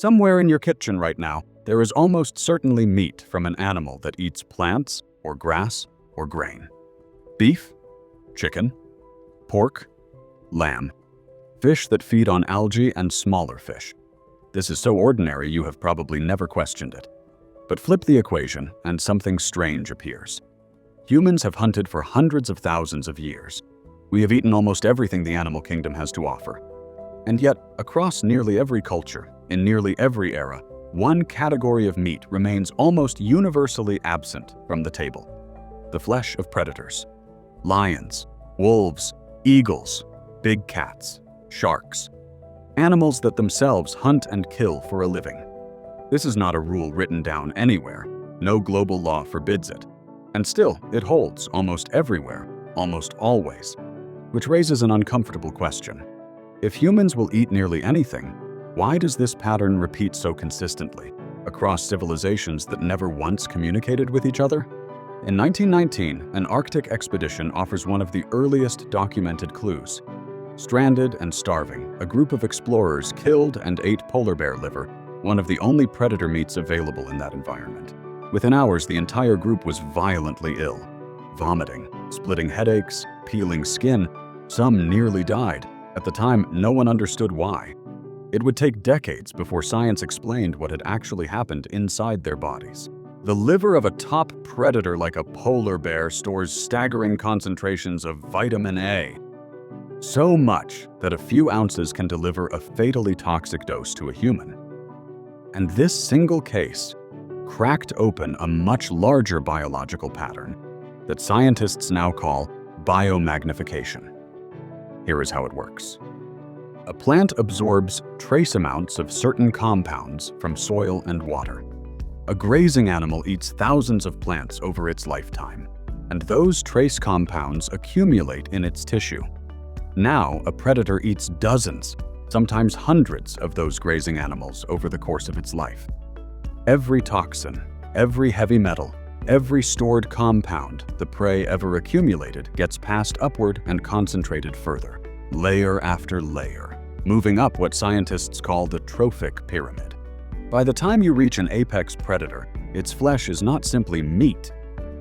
Somewhere in your kitchen right now, there is almost certainly meat from an animal that eats plants or grass or grain. Beef, chicken, pork, lamb, fish that feed on algae and smaller fish. This is so ordinary you have probably never questioned it. But flip the equation and something strange appears. Humans have hunted for hundreds of thousands of years. We have eaten almost everything the animal kingdom has to offer. And yet, across nearly every culture, in nearly every era, one category of meat remains almost universally absent from the table: the flesh of predators. Lions, wolves, eagles, big cats, sharks. Animals that themselves hunt and kill for a living. This is not a rule written down anywhere. No global law forbids it. And still, it holds almost everywhere, almost always. Which raises an uncomfortable question. If humans will eat nearly anything, why does this pattern repeat so consistently across civilizations that never once communicated with each other? In 1919, an Arctic expedition offers one of the earliest documented clues. Stranded and starving, a group of explorers killed and ate polar bear liver, one of the only predator meats available in that environment. Within hours, the entire group was violently ill. Vomiting, splitting headaches, peeling skin. Some nearly died. At the time, no one understood why. It would take decades before science explained what had actually happened inside their bodies. The liver of a top predator like a polar bear stores staggering concentrations of vitamin A. So much that a few ounces can deliver a fatally toxic dose to a human. And this single case cracked open a much larger biological pattern that scientists now call biomagnification. Here is how it works. A plant absorbs trace amounts of certain compounds from soil and water. A grazing animal eats thousands of plants over its lifetime, and those trace compounds accumulate in its tissue. Now, a predator eats dozens, sometimes hundreds of those grazing animals over the course of its life. Every toxin, every heavy metal, every stored compound the prey ever accumulated gets passed upward and concentrated further, layer after layer, moving up what scientists call the trophic pyramid. By the time you reach an apex predator, its flesh is not simply meat.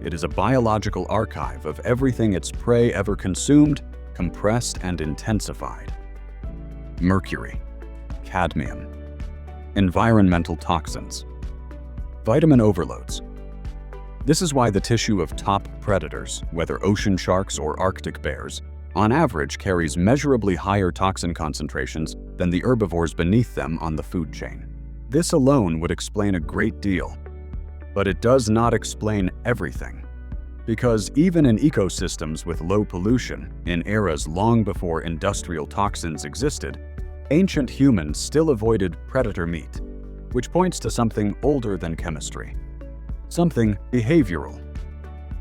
It is a biological archive of everything its prey ever consumed, compressed, and intensified. Mercury, cadmium, environmental toxins, vitamin overloads. This is why the tissue of top predators, whether ocean sharks or Arctic bears, on average carries measurably higher toxin concentrations than the herbivores beneath them on the food chain. This alone would explain a great deal, but it does not explain everything. Because even in ecosystems with low pollution, in eras long before industrial toxins existed, ancient humans still avoided predator meat, which points to something older than chemistry, something behavioral.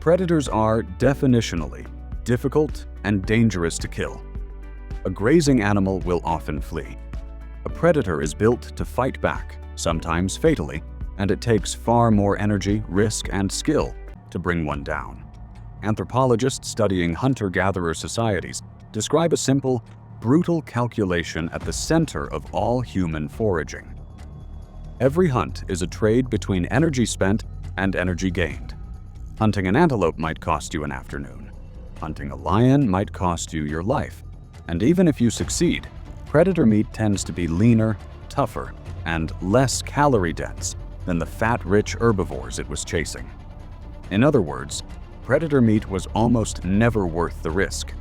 Predators are, definitionally, difficult and dangerous to kill. A grazing animal will often flee. A predator is built to fight back, sometimes fatally, and it takes far more energy, risk, and skill to bring one down. Anthropologists studying hunter-gatherer societies describe a simple, brutal calculation at the center of all human foraging. Every hunt is a trade between energy spent and energy gained. Hunting an antelope might cost you an afternoon. Hunting a lion might cost you your life. And even if you succeed, predator meat tends to be leaner, tougher, and less calorie-dense than the fat-rich herbivores it was chasing. In other words, predator meat was almost never worth the risk.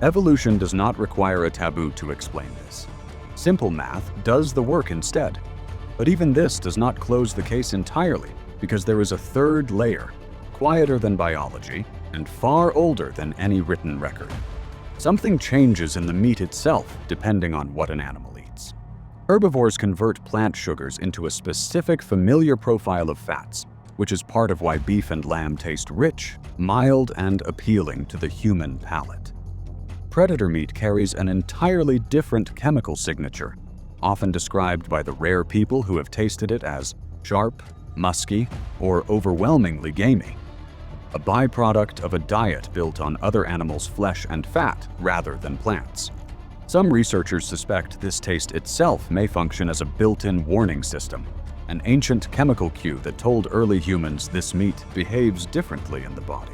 Evolution does not require a taboo to explain this. Simple math does the work instead. But even this does not close the case entirely, because there is a third layer, quieter than biology and far older than any written record. Something changes in the meat itself depending on what an animal eats. Herbivores convert plant sugars into a specific familiar profile of fats, which is part of why beef and lamb taste rich, mild, and appealing to the human palate. Predator meat carries an entirely different chemical signature, often described by the rare people who have tasted it as sharp, musky, or overwhelmingly gamey. A byproduct of a diet built on other animals' flesh and fat rather than plants. Some researchers suspect this taste itself may function as a built-in warning system, an ancient chemical cue that told early humans this meat behaves differently in the body,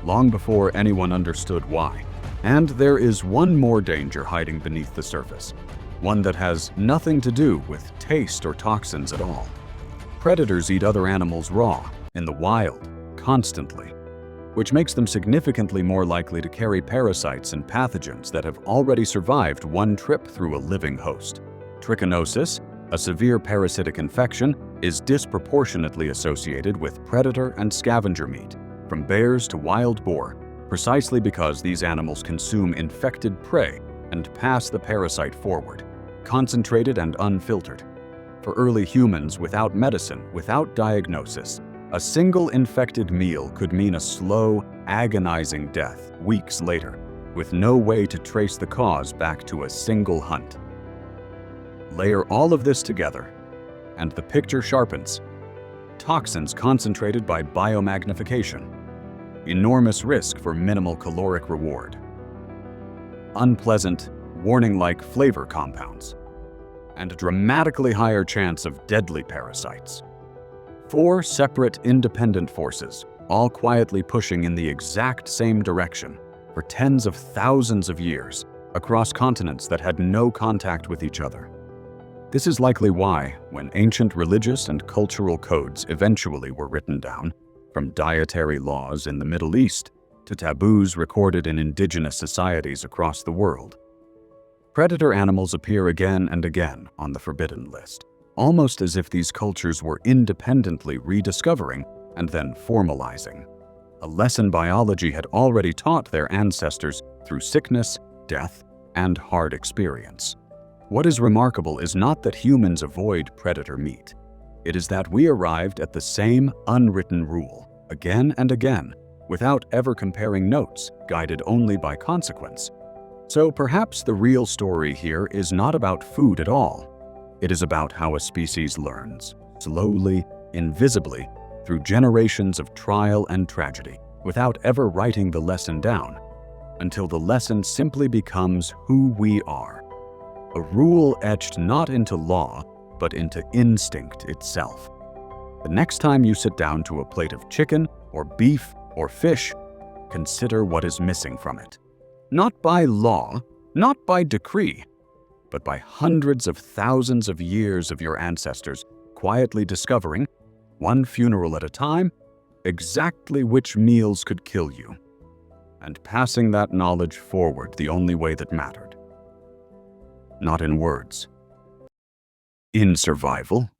long before anyone understood why. And there is one more danger hiding beneath the surface, one that has nothing to do with taste or toxins at all. Predators eat other animals raw, in the wild, constantly, which makes them significantly more likely to carry parasites and pathogens that have already survived one trip through a living host. Trichinosis, a severe parasitic infection, is disproportionately associated with predator and scavenger meat, from bears to wild boar, precisely because these animals consume infected prey and pass the parasite forward, concentrated and unfiltered. For early humans, without medicine, without diagnosis, a single infected meal could mean a slow, agonizing death weeks later, with no way to trace the cause back to a single hunt. Layer all of this together, and the picture sharpens. Toxins concentrated by biomagnification. Enormous risk for minimal caloric reward. Unpleasant, warning-like flavor compounds. And a dramatically higher chance of deadly parasites. 4 separate, independent forces, all quietly pushing in the exact same direction for tens of thousands of years across continents that had no contact with each other. This is likely why, when ancient religious and cultural codes eventually were written down, from dietary laws in the Middle East to taboos recorded in indigenous societies across the world, predator animals appear again and again on the forbidden list, almost as if these cultures were independently rediscovering and then formalizing a lesson biology had already taught their ancestors through sickness, death, and hard experience. What is remarkable is not that humans avoid predator meat. It is that we arrived at the same unwritten rule, again and again, without ever comparing notes, guided only by consequence. So perhaps the real story here is not about food at all. It is about how a species learns, slowly, invisibly, through generations of trial and tragedy, without ever writing the lesson down, until the lesson simply becomes who we are. A rule etched not into law, but into instinct itself. The next time you sit down to a plate of chicken, or beef, or fish, consider what is missing from it. Not by law, not by decree, but by hundreds of thousands of years of your ancestors quietly discovering, one funeral at a time, exactly which meals could kill you, and passing that knowledge forward the only way that mattered. Not in words. In survival,